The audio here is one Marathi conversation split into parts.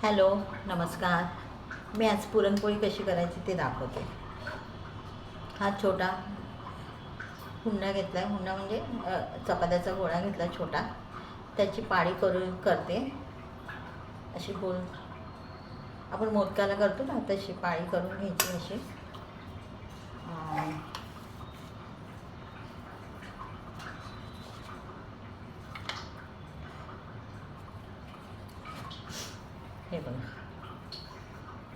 हॅलो, नमस्कार. मी आज पुरणपोळी कशी करायची ते दाखवते. हा छोटा हुंडा घेतला आहे. हुंडा म्हणजे चपात्याचा गोळा घेतला छोटा. त्याची पाळी करते. अशी गोल आपण मोदकाला करतो ना, तशी पाळी करून घ्यायची अशी. हे बघा,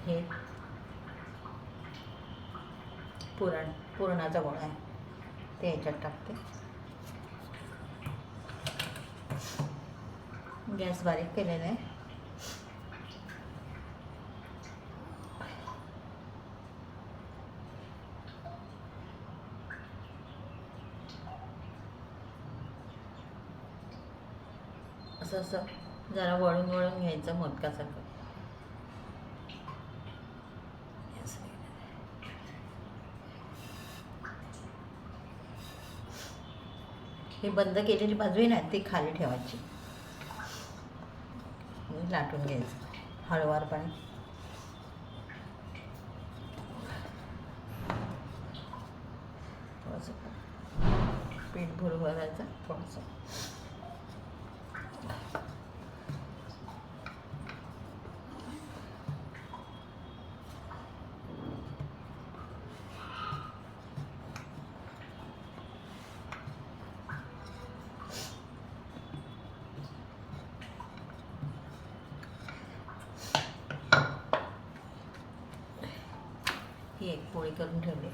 हे पुरणाचा गोळा आहे, ते ह्याच्यात टाकते. गॅस बारीक केलेला आहे. असं असं जरा वळून वळून घ्यायचं मोदकासारखं. हे बंद केलेली बाजू आहे ना, ती खाली ठेवायची. लाटून घ्यायचं हळूवारपणे. थोडंसं पीठ भरून घालायचं थोडंसं. ही एक पोळी करून ठेवली.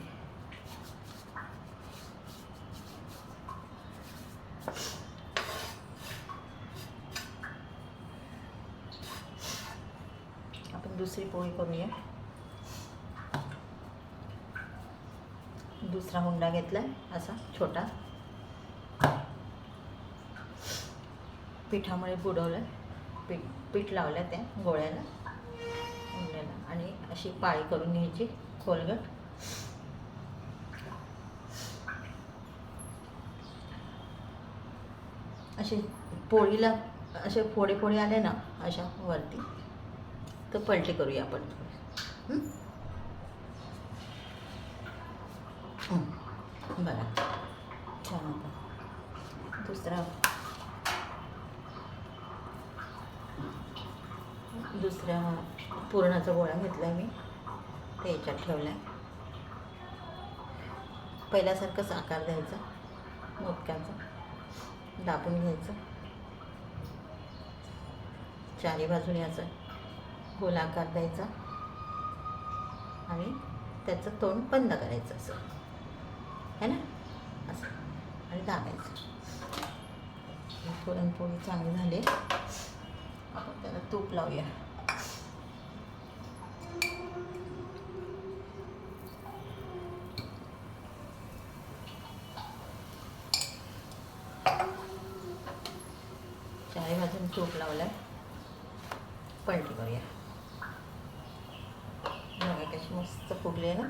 आपण दुसरी पोळी करूया. दुसरा हुंडा घेतलाय असा छोटा. पिठामुळे बुडवलं, पीठ लावलं त्या गोळ्याला हुंड्याला आणि अशी पाळी करून घ्यायची खोलगट. असे पोळीला असे फोडे फोडे आले ना अशा वरती, तर पलटी करूया आपण. बघा छान होता. दुसऱ्या पुरणाचा गोळा घेतला मी, ते याच्यात ठेवला आहे. पहिल्यासारखाच आकार द्यायचा मोदकाचा, दाबून घ्यायचं चारी बाजूने, असं गोल आकार द्यायचा आणि त्याचं तोंड बंद करायचं असं है ना, असं, आणि दाबायचं. पुरणपोळी चांगली झाली. आपण त्याला तूप लावूया. चारी बाजून तूप लावलं आहे. पलटी करूया. बघा कशी मस्त फुगली आहे ना.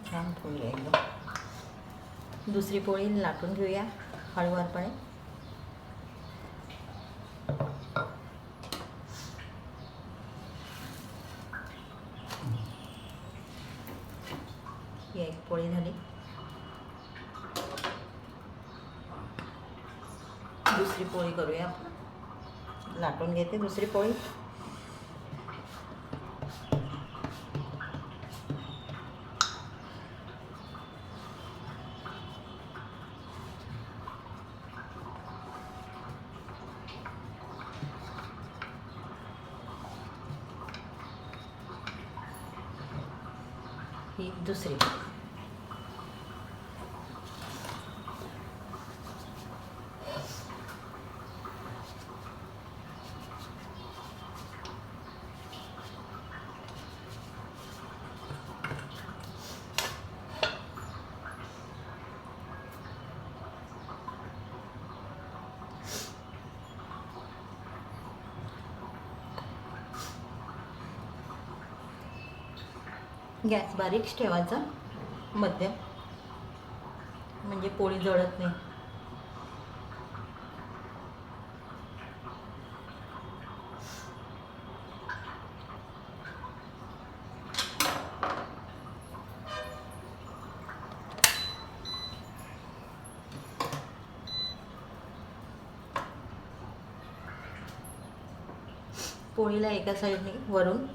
छान फुगली आहे एकदम. दुसरी पोळी लाटून घेऊया हळूवारपणे. ही एक पोळी झाली. दुसरी पोळी करूया आपण. लाटून घेते दुसरी पोळी. ही दुसरी. गॅस बारीक ठेवायचा, मध्यम, म्हणजे पोळी जळत नाही. पोळीला एका साईडने वरून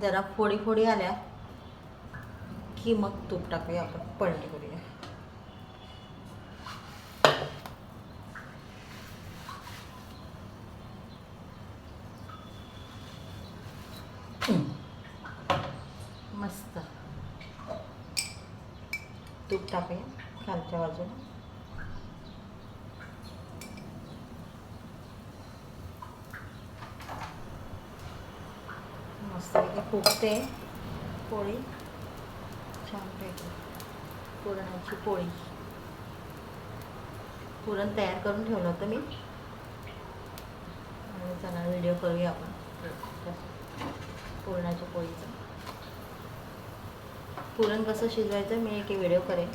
जरा फोडी फोडी आल्या की मग तूप टाकूया, आपण पलटी करूया. मस्त तूप टाकूया खालच्या बाजूला. मस्त फुगते पोळी छानपैकी. पुरणाची पोळी, पुरण तयार करून ठेवलं होतं मी. आणि चला व्हिडिओ करूया आपण पुरणाच्या पोळीचं. पुरण कसं शिजवायचं मी एक व्हिडिओ करेन.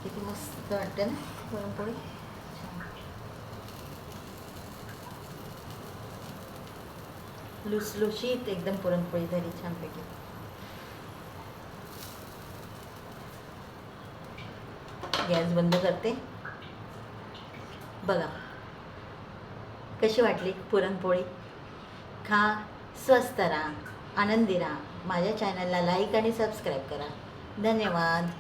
किती मस्त वाटते ना पुरणपोळी. लुसलुशीत एकदम पुरणपोळी झाली छानपैकी. गॅस बंद करते. बघा कशी वाटली पुरणपोळी. खा, स्वस्त राहा, आनंदी राहा. माझ्या चॅनलला लाईक आणि सबस्क्राईब करा. धन्यवाद.